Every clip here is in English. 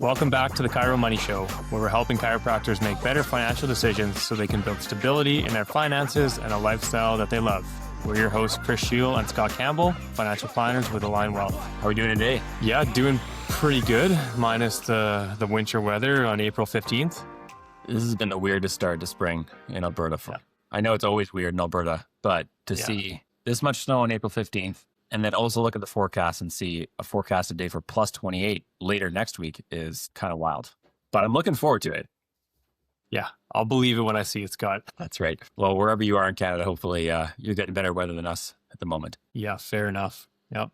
Welcome back to the Chiro Money Show, where we're helping chiropractors make better financial decisions so they can build stability in their finances and a lifestyle that they love. We're your hosts, Chris Schuel and Scott Campbell, financial planners with Align Wealth. How are we doing today? Yeah, doing pretty good, minus the winter weather on April 15th. This has been the weirdest start to spring in Alberta. I know it's always weird in Alberta, but to see this much snow on April 15th, and then also look at the forecast and see a forecasted day for plus 28 later next week is kind of wild. But I'm looking forward to it. Yeah, I'll believe it when I see it, Scott. That's right. Well, wherever you are in Canada, hopefully you're getting better weather than us at the moment. Yeah, fair enough. Yep. All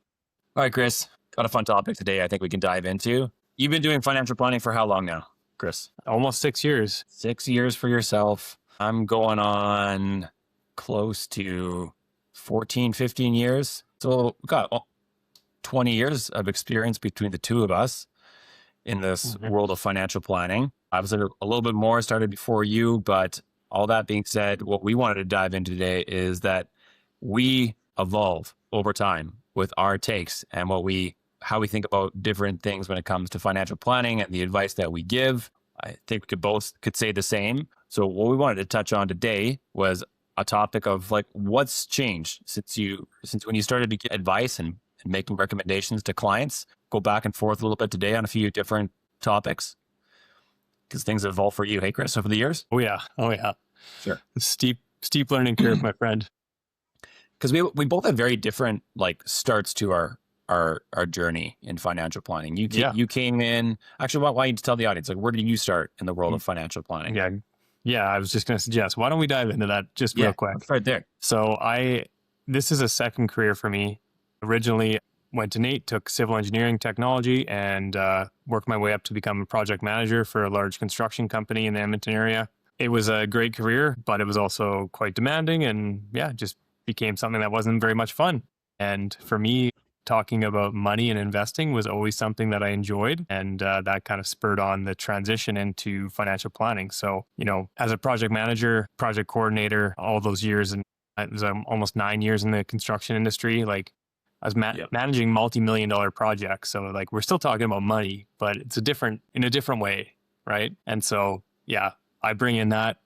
right, Chris, got a fun topic today I think we can dive into. You've been doing financial planning for how long now, Chris? Almost 6 years. 6 years for yourself. I'm going on close to 14, 15 years. So we've got 20 years of experience between the two of us in this world of financial planning. Obviously, a little bit more started before you, but all that being said, what we wanted to dive into today is that we evolve over time with our takes and how we think about different things when it comes to financial planning and the advice that we give. I think we could say the same. So what we wanted to touch on today was a topic of like what's changed since when you started to get advice and making recommendations to clients. Go back and forth a little bit today on a few different topics because things have evolved for you, hey Chris, over the years. Oh yeah. Sure. Steep learning curve, my friend. Because we both have very different like starts to our journey in financial planning. You came in. Actually, why don't you tell the audience like where did you start in the world of financial planning? Yeah, I was just going to suggest, why don't we dive into that just real quick? Right there. So this is a second career for me. Originally went to NAIT, took civil engineering technology and worked my way up to become a project manager for a large construction company in the Edmonton area. It was a great career, but it was also quite demanding and just became something that wasn't very much fun. And for me, talking about money and investing was always something that I enjoyed. And that kind of spurred on the transition into financial planning. So, as a project manager, project coordinator, all those years, and it was almost 9 years in the construction industry, like I was managing multi-million-dollar projects. So like we're still talking about money, but it's in a different way, right? And so, I bring in that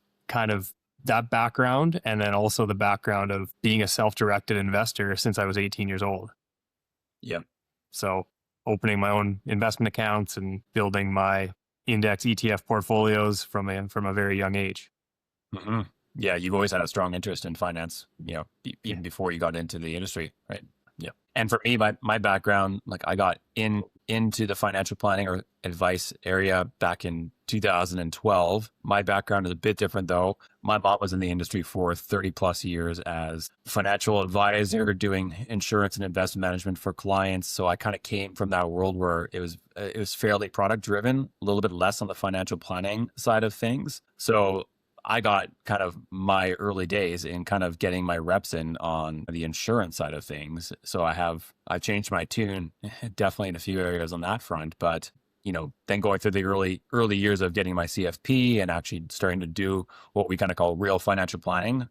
background and then also the background of being a self-directed investor since I was 18 years old. Yeah. So opening my own investment accounts and building my index ETF portfolios from a very young age. Mm-hmm. Yeah. You've always had a strong interest in finance, even before you got into the industry, right? Yeah. And for me, my background, like I got into the financial planning or advice area back in 2012. My background is a bit different though. My mom was in the industry for 30 plus years as financial advisor doing insurance and investment management for clients. So I kind of came from that world where it was fairly product driven, a little bit less on the financial planning side of things. So I got kind of my early days in kind of getting my reps in on the insurance side of things. So I've changed my tune definitely in a few areas on that front, but then going through the early years of getting my CFP and actually starting to do what we kind of call real financial planning,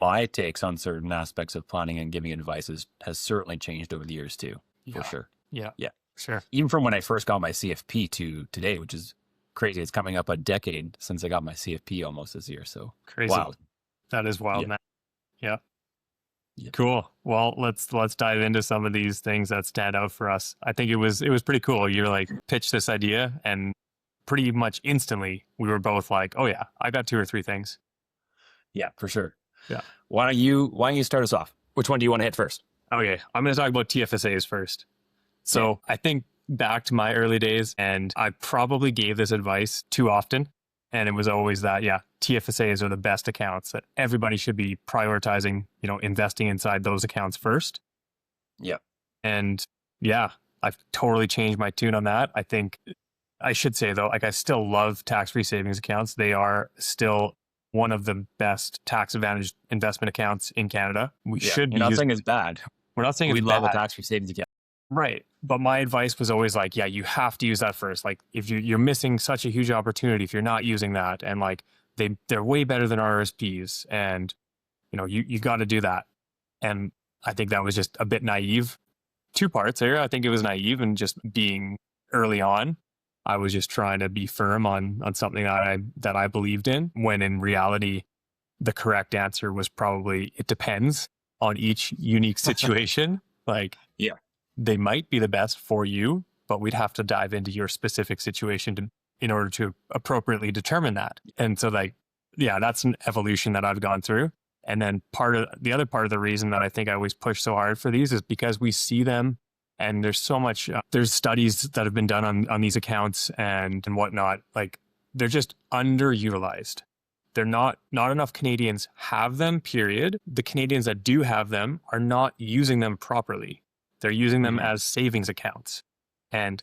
my takes on certain aspects of planning and giving advice has certainly changed over the years too, for sure. Yeah. Sure. Even from when I first got my CFP to today, which is crazy. It's coming up a decade since I got my CFP almost this year. So crazy. Wild. That is wild, man. Yeah. Cool. Well, let's dive into some of these things that stand out for us. I think it was pretty cool. You're like pitched this idea and pretty much instantly we were both like, oh yeah, I got 2 or 3 things. Yeah, for sure. Yeah. Why don't you start us off? Which one do you want to hit first? Okay. I'm going to talk about TFSAs first. So I think back to my early days and I probably gave this advice too often. And it was always that, TFSAs are the best accounts that everybody should be prioritizing, investing inside those accounts first. Yeah. And I've totally changed my tune on that. I think I should say though, like I still love tax-free savings accounts. They are still one of the best tax advantaged investment accounts in Canada. We should be. You're not saying it's bad. We're not saying we it's love bad. a tax-free savings account. Right. But my advice was always like, you have to use that first. Like if you're missing such a huge opportunity if you're not using that. And like they're way better than RSPs. And you got to do that. And I think that was just a bit naive. 2 parts there. I think it was naive and just being early on. I was just trying to be firm on something that I believed in, when in reality, the correct answer was probably, it depends on each unique situation. Like, Yeah. they might be the best for you, but we'd have to dive into your specific situation in order to appropriately determine that. And so, like, yeah, that's an evolution that I've gone through. And then the other part of the reason that I think I always push so hard for these is because we see them, and there's so much, there's studies that have been done on these accounts and whatnot. Like, they're just underutilized. They're not enough Canadians have them, period. The Canadians that do have them are not using them properly. They're using them as savings accounts. And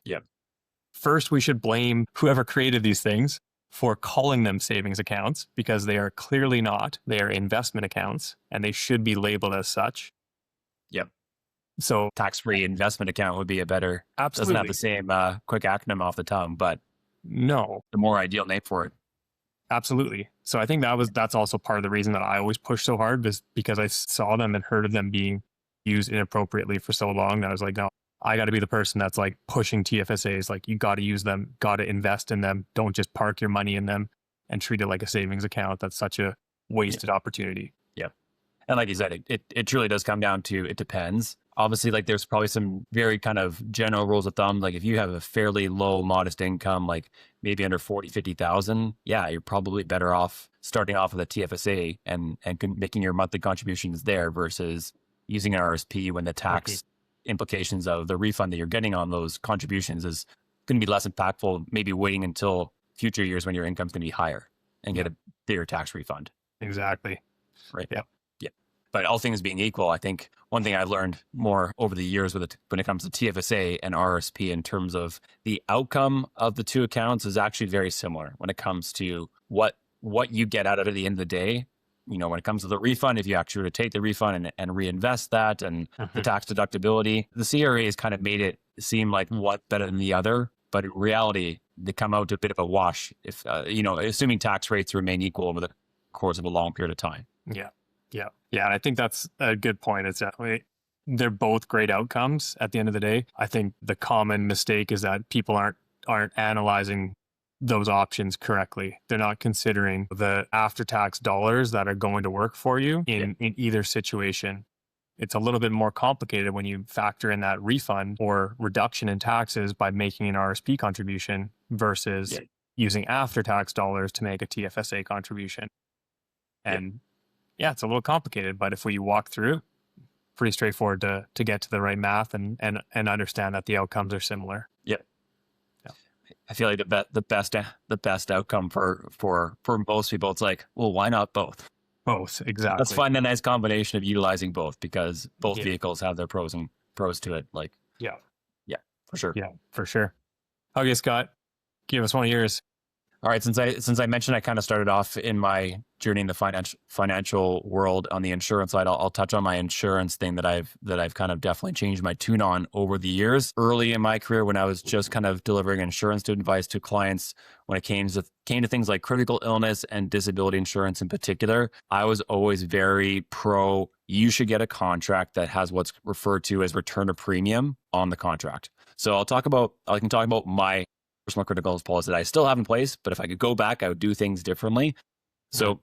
first, we should blame whoever created these things for calling them savings accounts, because they are clearly not. They are investment accounts, and they should be labeled as such. Yep. So Tax-free investment account would be a better, absolutely doesn't have the same quick acronym off the tongue, but no, the more ideal name for it. absolutely. So I think that's also part of the reason that I always push so hard, is because I saw them and heard of them being used inappropriately for so long that I was like, no, I got to be the person that's like pushing TFSAs. Like, you got to use them, got to invest in them. Don't just park your money in them and treat it like a savings account. That's such a wasted opportunity. Yeah. And like you said, it truly does come down to, it depends. Obviously, like, there's probably some very kind of general rules of thumb. Like, if you have a fairly low, modest income, like maybe under 40, 50,000, yeah, you're probably better off starting off with a TFSA and making your monthly contributions there versus using an RSP, when the tax implications of the refund that you're getting on those contributions is going to be less impactful, maybe waiting until future years when your income's going to be higher and get a bigger tax refund. Exactly. Right. Yeah. But all things being equal, I think one thing I've learned more over the years when it comes to TFSA and RSP, in terms of the outcome of the two accounts, is actually very similar when it comes to what you get out of it at the end of the day. You know, when it comes to the refund, if you actually were to take the refund and reinvest that, and the tax deductibility, the CRA has kind of made it seem like one better than the other. But in reality, they come out to a bit of a wash if, assuming tax rates remain equal over the course of a long period of time. Yeah. Yeah. Yeah. And I think that's a good point. It's definitely, they're both great outcomes at the end of the day. I think the common mistake is that people aren't analyzing those options correctly. They're not considering the after-tax dollars that are going to work for you in either situation. It's a little bit more complicated when you factor in that refund or reduction in taxes by making an RSP contribution versus using after-tax dollars to make a TFSA contribution. And it's a little complicated, but if we walk through, pretty straightforward to get to the right math and understand that the outcomes are similar. Yep. I feel like the best outcome for most people, it's like, well, why not both? Both, exactly. Let's find a nice combination of utilizing both, because both vehicles have their pros to it. Like, for sure. Yeah, for sure. Okay, Scott, give us one of yours. All right. Since I mentioned I kind of started off in my journey in the financial world on the insurance side, I'll touch on my insurance thing that I've kind of definitely changed my tune on over the years. Early in my career, when I was just kind of delivering insurance advice to clients, when it came to things like critical illness and disability insurance in particular, I was always very pro, you should get a contract that has what's referred to as return of premium on the contract. So I can talk about my personal critical illness policy that I still have in place, but if I could go back, I would do things differently. So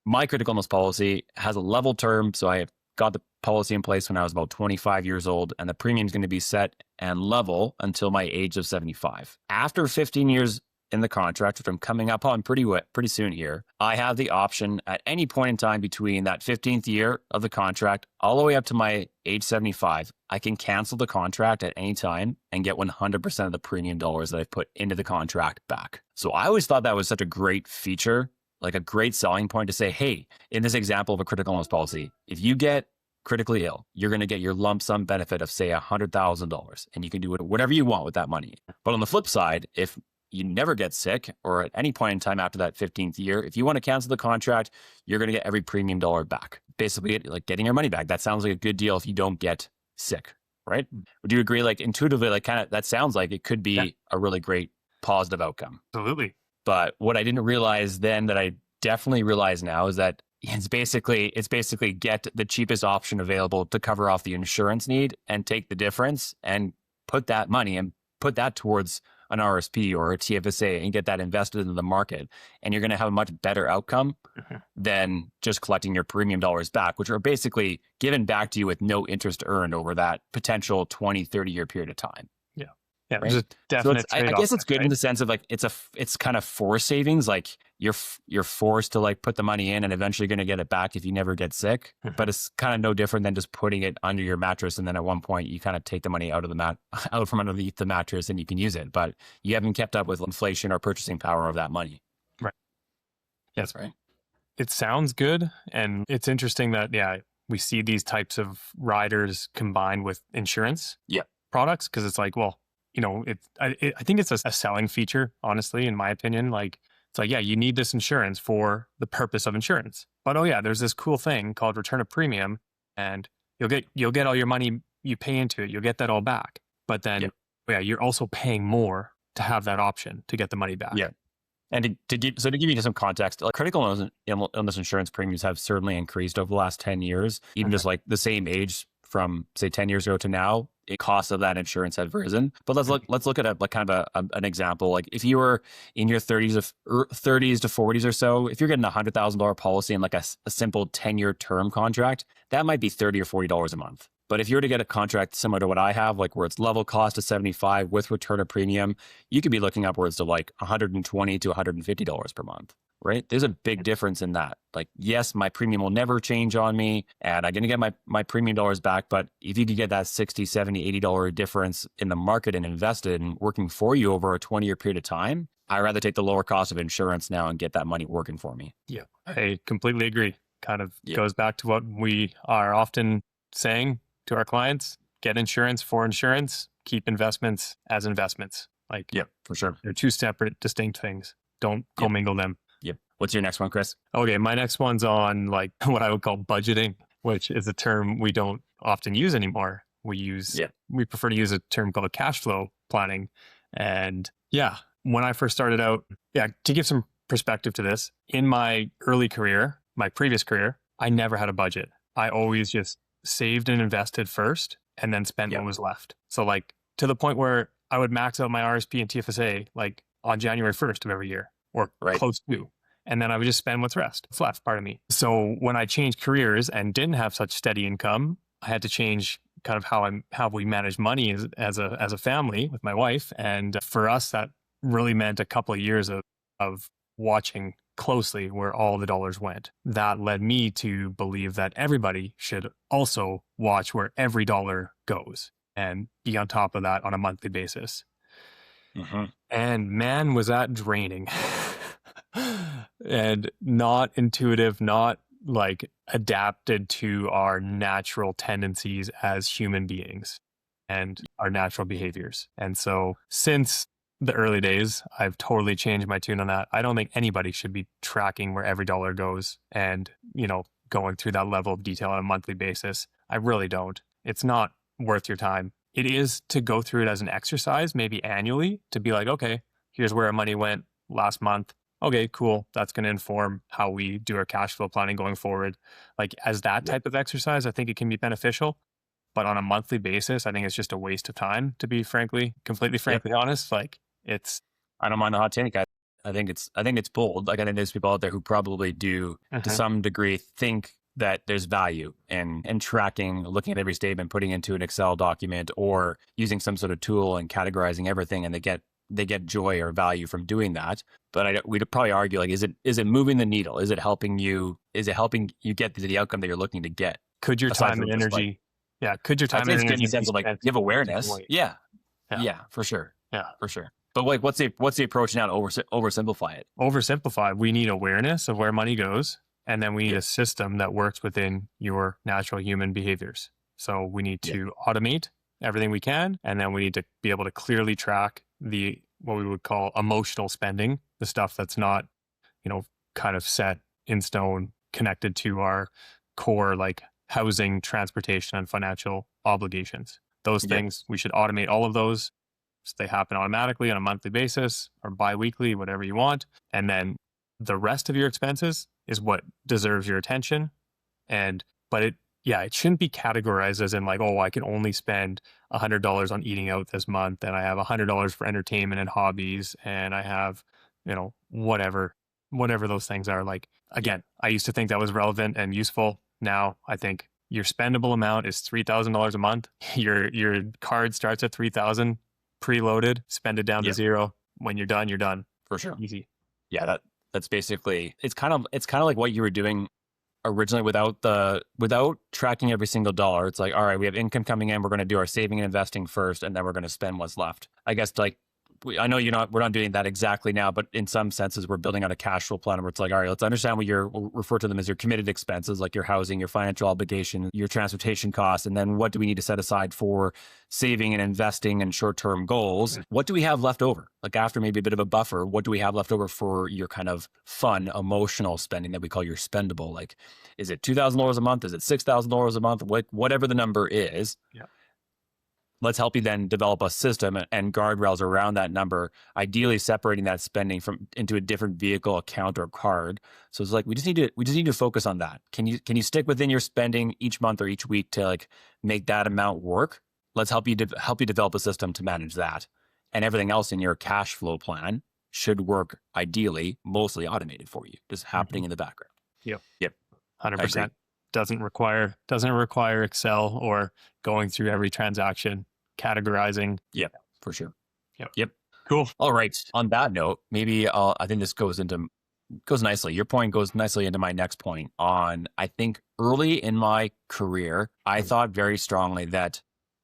my critical illness policy has a level term. So I got the policy in place when I was about 25 years old, and the premium is going to be set and level until my age of 75. After 15 years in the contract, which I'm coming up on pretty soon here, I have the option at any point in time between that 15th year of the contract all the way up to my age 75. I can cancel the contract at any time and get 100% of the premium dollars that I've put into the contract back. So I always thought that was such a great feature, like a great selling point to say, hey, in this example of a critical illness policy, if you get critically ill, you're going to get your lump sum benefit of, say, $100,000, and you can do whatever you want with that money. But on the flip side, if you never get sick, or at any point in time after that 15th year, if you want to cancel the contract, you're going to get every premium dollar back. Basically, like getting your money back. That sounds like a good deal if you don't get sick, right? Would you agree? Like intuitively, like kind of that sounds like it could be a really great positive outcome. Absolutely. But what I didn't realize then that I definitely realize now is that it's basically get the cheapest option available to cover off the insurance need and take the difference and put that money and put that towards an RSP or a TFSA and get that invested into the market. And you're going to have a much better outcome than just collecting your premium dollars back, which are basically given back to you with no interest earned over that potential 20, 30-year period of time. Yeah, Right? there's a So definite I trade-off guess it's there, good in the sense of like it's kind of forced savings. Like you're forced to like put the money in and eventually going to get it back if you never get sick. But it's kind of no different than just putting it under your mattress, and then at one point you kind of take the money out of the out from underneath the mattress and you can use it. But you haven't kept up with inflation or purchasing power of that money. Right. Yes, right. It sounds good, and it's interesting that we see these types of riders combined with insurance products, because it's like, well, I think it's a selling feature, honestly, in my opinion. Like, it's like, you need this insurance for the purpose of insurance. But there's this cool thing called return of premium, and you'll get all your money you pay into it. You'll get that all back. But then, you're also paying more to have that option to get the money back. Yeah. And to give you some context, like critical illness insurance premiums have certainly increased over the last 10 years. Even just like the same age from say 10 years ago to now, the cost of that insurance has risen. But let's look at an example. Like if you were in your 30s to 40s or so, if you're getting $100,000 policy in like a simple 10-year term contract, that might be $30 or $40 a month. But if you were to get a contract similar to what I have, like where it's level cost of $75 with return of premium, you could be looking upwards to like $120 to $150 per month, right? There's a big difference in that. Like, yes, my premium will never change on me and I'm going to get my premium dollars back. But if you could get that $60, $70, $80 difference in the market and invested and working for you over a 20-year period of time, I'd rather take the lower cost of insurance now and get that money working for me. Yeah, I completely agree. Kind of goes back to what we are often saying to our clients: get insurance for insurance, keep investments as investments. Like, for sure. They're two separate, distinct things. Don't commingle them. Yep. What's your next one, Chris? Okay, my next one's on like what I would call budgeting, which is a term we don't often use anymore. We prefer to use a term called cash flow planning. And when I first started out, to give some perspective to this, in my early career, my previous career, I never had a budget. I always just saved and invested first and then spent what was left. So like to the point where I would max out my RSP and TFSA like on January 1st of every year or close to. And then I would just spend what's left, part of me. So when I changed careers and didn't have such steady income, I had to change kind of how we manage money as a family with my wife. And for us, that really meant a couple of years of watching closely where all the dollars went. That led me to believe that everybody should also watch where every dollar goes and be on top of that on a monthly basis. And man, was that draining and not intuitive, not like adapted to our natural tendencies as human beings and our natural behaviors. And so since the early days, I've totally changed my tune on that. I don't think anybody should be tracking where every dollar goes and, going through that level of detail on a monthly basis. I really don't. It's not worth your time. It is to go through it as an exercise, maybe annually, to be like, okay, here's where our money went last month. Okay, cool. That's going to inform how we do our cash flow planning going forward. Like as that type of exercise, I think it can be beneficial. But on a monthly basis, I think it's just a waste of time, to be completely frankly honest. Like I don't mind the hot take. I think it's bold. Like I think there's people out there who probably do to some degree think that there's value in tracking, looking at every statement, putting into an Excel document or using some sort of tool and categorizing everything, and they get joy or value from doing that. But we'd probably argue, like, is it moving the needle? Is it helping you get to the outcome that you're looking to get? Could your time and energy, could your time and energy, in the sense of like you have awareness? Yeah, for sure. Yeah, for sure. But like, what's the approach now to oversimplify it? Oversimplify. We need awareness of where money goes, and then we need a system that works within your natural human behaviors. So we need to automate everything we can, and then we need to be able to clearly track what we would call emotional spending, the stuff that's not, kind of set in stone, connected to our core like housing, transportation, and financial obligations. Those things, we should automate all of those. So they happen automatically on a monthly basis or bi-weekly, whatever you want. And then the rest of your expenses is what deserves your attention. But yeah, it shouldn't be categorized as in like, oh, I can only spend $100 on eating out this month, and I have $100 for entertainment and hobbies, and I have, whatever those things are. Like, Yeah. again, I used to think that was relevant and useful. Now I think your spendable amount is $3,000 a month. Your card starts at 3,000 preloaded. Spend it down to Yeah. zero. When you're done, you're done. For sure. Easy. Yeah, that's basically it's kind of like what you were doing originally without tracking every single dollar. It's like, all right, we have income coming in, we're going to do our saving and investing first, and then we're going to spend what's left. I guess like I know we're not doing that exactly now, but in some senses we're building out a cash flow plan where it's like, all right, let's understand what we'll refer to them as your committed expenses, like your housing, your financial obligation, your transportation costs, and then what do we need to set aside for saving and investing and short-term goals? What do we have left over? Like after maybe a bit of a buffer, what do we have left over for your kind of fun, emotional spending that we call your spendable? Like, is it $2,000 a month? Is it $6,000 a month? Whatever the number is. Yeah. Let's help you then develop a system and guardrails around that number, ideally separating that spending into a different vehicle, account, or card. So it's like we just need to focus on that. Can you stick within your spending each month or each week to like make that amount work? Let's help you develop a system to manage that, and everything else in your cash flow plan should work ideally, mostly automated for you, just happening in the background. Yep. 100%. Doesn't require Excel or going through every transaction, categorizing. Yep, for sure. Yep. Cool. All right. On that note, maybe I think this goes nicely. Your point goes nicely into my next point on, I think early in my career, I thought very strongly that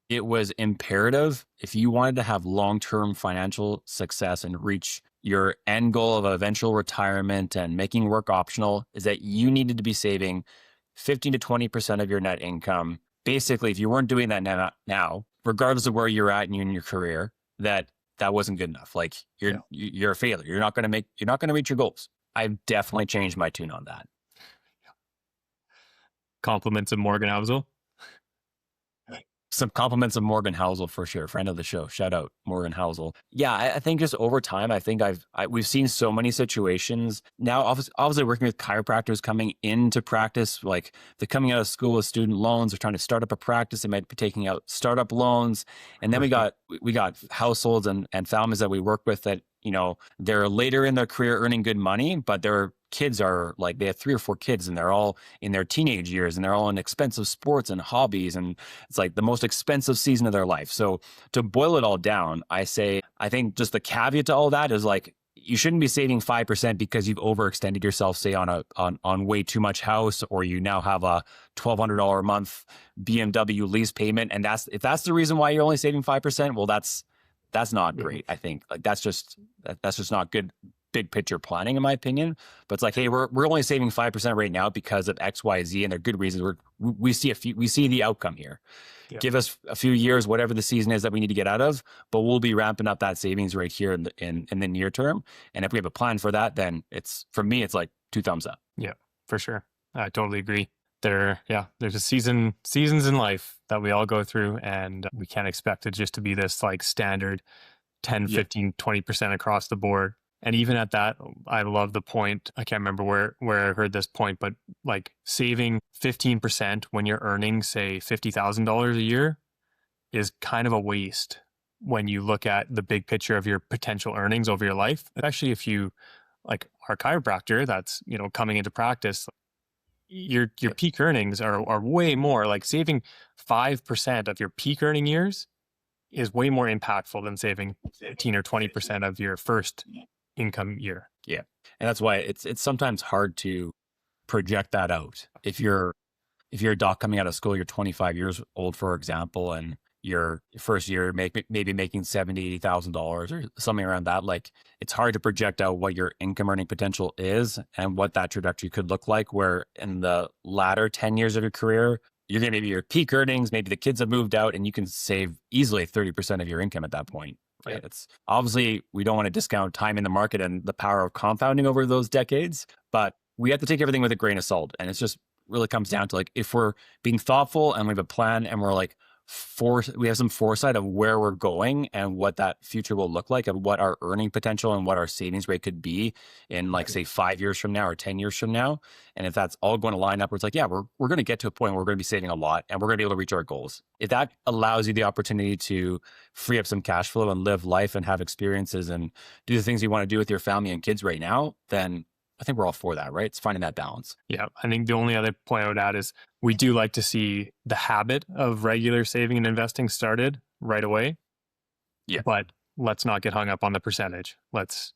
it was imperative if you wanted to have long-term financial success and reach your end goal of eventual retirement and making work optional, is that you needed to be saving 15 to 20% of your net income. Basically, if you weren't doing that now, regardless of where you're at in your career, that wasn't good enough. Like you're a failure. You're not going to reach your goals. I've definitely changed my tune on that. Compliments of Morgan Housel. Some compliments of Morgan Housel for sure. Friend of the show. Shout out Morgan Housel. Yeah, I think just over time, I think we've seen so many situations now. Obviously, working with chiropractors coming into practice, like they're coming out of school with student loans, they're trying to start up a practice. They might be taking out startup loans, and then we got households and families that we work with that they're later in their career earning good money, but their kids are like, they have 3 or 4 kids and they're all in their teenage years and they're all in expensive sports and hobbies. And it's like the most expensive season of their life. So to boil it all down, I think just the caveat to all that is like, you shouldn't be saving 5% because you've overextended yourself, say on way too much house, or you now have a $1,200 a month BMW lease payment. And if that's the reason why you're only saving 5%, well, that's not great. I think like that's just not good big picture planning, in my opinion. But it's like, hey, we're only saving 5% right now because of X, Y, Z, and they're good reasons. We see the outcome here. Yeah. Give us a few years, whatever the season is that we need to get out of, but we'll be ramping up that savings right here in the near term. And if we have a plan for that, then for me, it's like 2 thumbs up. Yeah, for sure. I totally agree. There's a seasons in life that we all go through, and we can't expect it just to be this like standard 10, 15, 20% across the board. And even at that, I love the point. I can't remember where I heard this point, but like saving 15% when you're earning, say, $50,000 a year is kind of a waste when you look at the big picture of your potential earnings over your life. Especially if you, like our chiropractor that's, coming into practice, your peak earnings are way more. Like saving 5% of your peak earning years is way more impactful than saving 15 or 20% of your first income year. Yeah. And that's why it's sometimes hard to project that out. If you're a doc coming out of school, you're 25 years old, for example, and your first year maybe making $70,000, $80,000 or something around that, like it's hard to project out what your income earning potential is and what that trajectory could look like, where in the latter 10 years of your career, you're going to be your peak earnings, maybe the kids have moved out and you can save easily 30% of your income at that point. Right. Yeah. It's obviously, we don't want to discount time in the market and the power of compounding over those decades, but we have to take everything with a grain of salt. And it's just really comes down to like, if we're being thoughtful and we have a plan and we're like, we have some foresight of where we're going and what that future will look like, and what our earning potential and what our savings rate could be in, like, say 5 years from now or 10 years from now. And if that's all going to line up where it's like, yeah, we're going to get to a point where we're going to be saving a lot and we're going to be able to reach our goals. If that allows you the opportunity to free up some cash flow and live life and have experiences and do the things you want to do with your family and kids right now, then I think we're all for that, right? It's finding that balance. Yeah. I think the only other point I would add is we do like to see the habit of regular saving and investing started right away. Yeah. But let's not get hung up on the percentage. Let's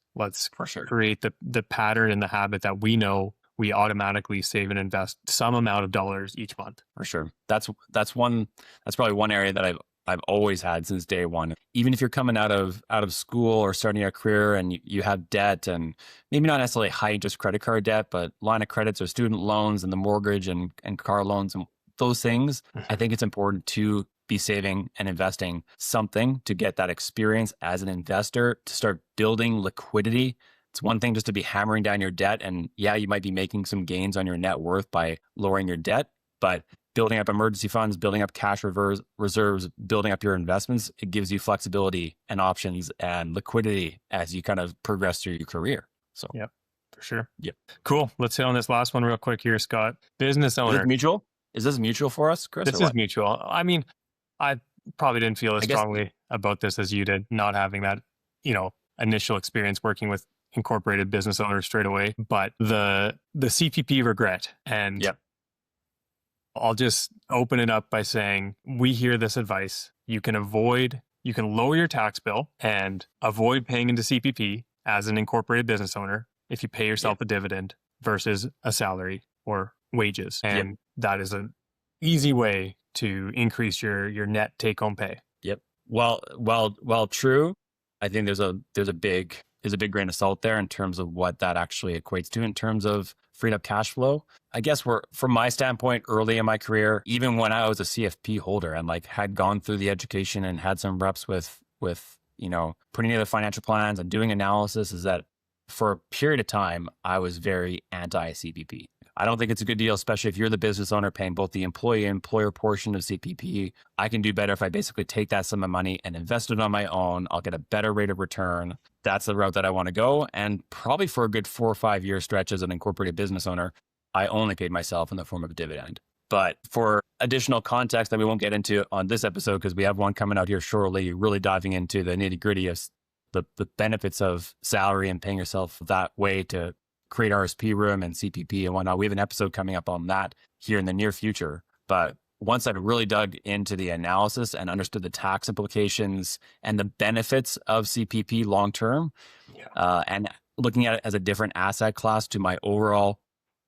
For sure. create the pattern and the habit that we know we automatically save and invest some amount of dollars each month. For sure. That's probably one area that I've always had since day one. Even if you're coming out of school or starting a career and you have debt, and maybe not necessarily high interest credit card debt, but line of credits or student loans and the mortgage and car loans and those things, I think it's important to be saving and investing something to get that experience as an investor, to start building liquidity. It's one thing just to be hammering down your debt, and yeah, you might be making some gains on your net worth by lowering your debt, but building up emergency funds, building up cash reserves, building up your investments, it gives you flexibility and options and liquidity as you kind of progress through your career. So, Yep, for sure. Yep. Cool. Let's hit on this last one real quick here, Scott. Business owner. mutual? Is this mutual for us, Chris? This is mutual. I mean, I probably didn't feel as I guess- strongly about this as you did, not having that, initial experience working with incorporated business owners straight away. But the CPP regret, and Yep. I'll just open it up by saying, we hear this advice. You can lower your tax bill and avoid paying into CPP as an incorporated business owner if you pay yourself a dividend versus a salary or wages. And that is an easy way to increase your net take home pay. Yep. Well, true. I think there's a big grain of salt there in terms of what that actually equates to in terms of freed up cash flow. I guess from my standpoint, early in my career, even when I was a CFP holder and had gone through the education and had some reps with putting together financial plans and doing analysis, is that for a period of time, I was very anti-CPP. I don't think it's a good deal, especially if you're the business owner paying both the employee and employer portion of CPP. I can do better if I basically take that sum of money and invest it on my own. I'll get a better rate of return. That's the route that I want to go. And probably for a good 4 or 5 year stretch as an incorporated business owner, I only paid myself in the form of a dividend. But for additional context that we won't get into on this episode, because we have one coming out here shortly, really diving into the nitty gritty of the benefits of salary and paying yourself that way to create RSP room and CPP and whatnot. We have an episode coming up on that here in the near future. But once I've really dug into the analysis and understood the tax implications and the benefits of CPP long-term, and looking at it as a different asset class to my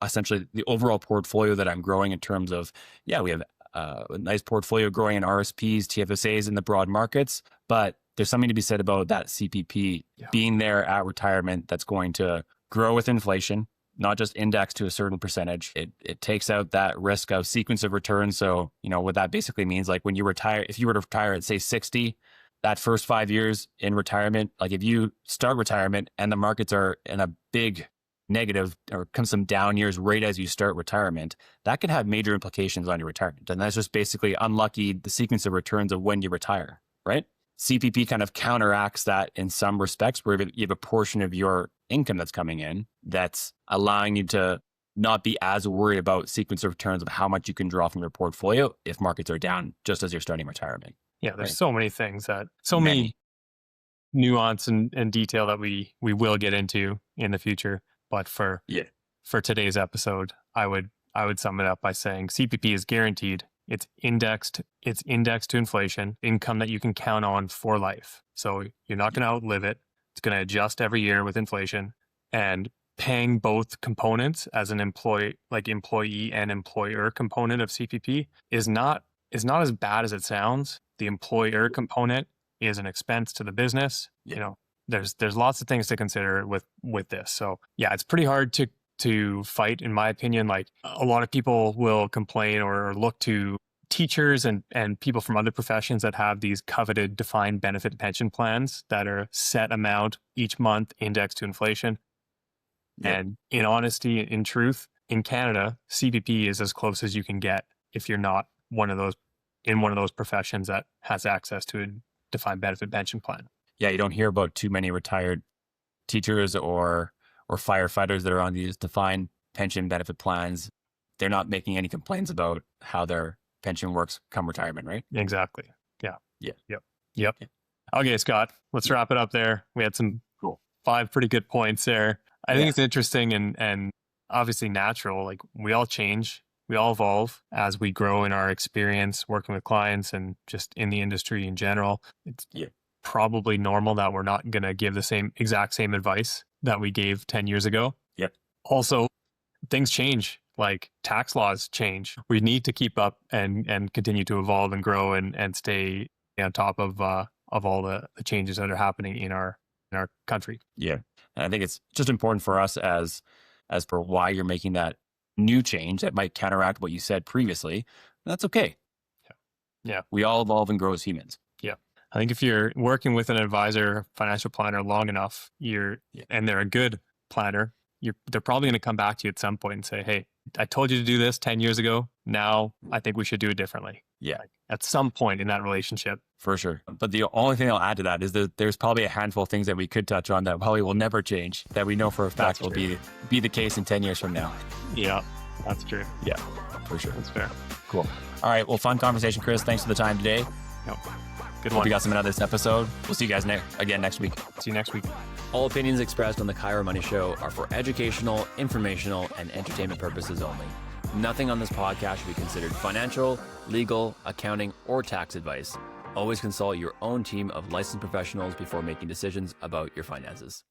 essentially the overall portfolio that I'm growing in terms of, we have a nice portfolio growing in RSPs, TFSAs in the broad markets, but there's something to be said about that CPP being there at retirement that's going to grow with inflation, not just index to a certain percentage. It takes out that risk of sequence of returns. So, what that basically means, when you retire, if you were to retire at say 60, that first 5 years in retirement, if you start retirement and the markets are in a big negative or come some down years right as you start retirement, that could have major implications on your retirement. And that's just basically unlucky, the sequence of returns of when you retire, right? CPP kind of counteracts that in some respects, where you have a portion of your income that's coming in that's allowing you to not be as worried about sequence of returns of how much you can draw from your portfolio if markets are down just as you're starting retirement. Yeah, there's so many things many nuance and detail that we will get into in the future. But for today's episode, I would sum it up by saying CPP is guaranteed. It's indexed to inflation, income that you can count on for life. So you're not going to outlive it. It's going to adjust every year with inflation, and paying both components as an employee and employer component of CPP is not as bad as it sounds. The employer component is an expense to the business. There's lots of things to consider with this. So it's pretty hard to fight, in my opinion. A lot of people will complain or look to teachers and people from other professions that have these coveted defined benefit pension plans that are set amount each month indexed to inflation. And in honesty, in truth, in Canada, CPP is as close as you can get if you're not one of those in one of those professions that has access to a defined benefit pension plan. Yeah, you don't hear about too many retired teachers or firefighters that are on these defined pension benefit plans. They're not making any complaints about how their pension works come retirement, right? Exactly. Yeah. Yeah. Yep. Yeah. Okay, Scott, let's wrap it up there. We had some Cool. 5 pretty good points there. I think it's interesting and obviously natural. Like, we all change, we all evolve as we grow in our experience working with clients and just in the industry in general. It's probably normal that we're not going to give the exact same advice that we gave 10 years ago. Yep. Also, things change, like tax laws change. We need to keep up and continue to evolve and grow and stay on top of all the changes that are happening in our country. Yeah. And I think it's just important for us as per why you're making that new change that might counteract what you said previously. That's okay. Yeah. We all evolve and grow as humans. Yeah. I think if you're working with an advisor, financial planner long enough, and they're a good planner, they're probably going to come back to you at some point and say, hey, I told you to do this 10 years ago. Now I think we should do it differently. Yeah. At some point in that relationship. For sure. But the only thing I'll add to that is that there's probably a handful of things that we could touch on that probably will never change, that we know for a fact will be the case in 10 years from now. Yeah, that's true. Yeah, for sure. That's fair. Cool. All right. Well, fun conversation, Chris. Thanks for the time today. Yep. Good Hope one. you got something out of this episode. We'll see you guys again next week. See you next week. All opinions expressed on the Cairo Money Show are for educational, informational, and entertainment purposes only. Nothing on this podcast should be considered financial, legal, accounting, or tax advice. Always consult your own team of licensed professionals before making decisions about your finances.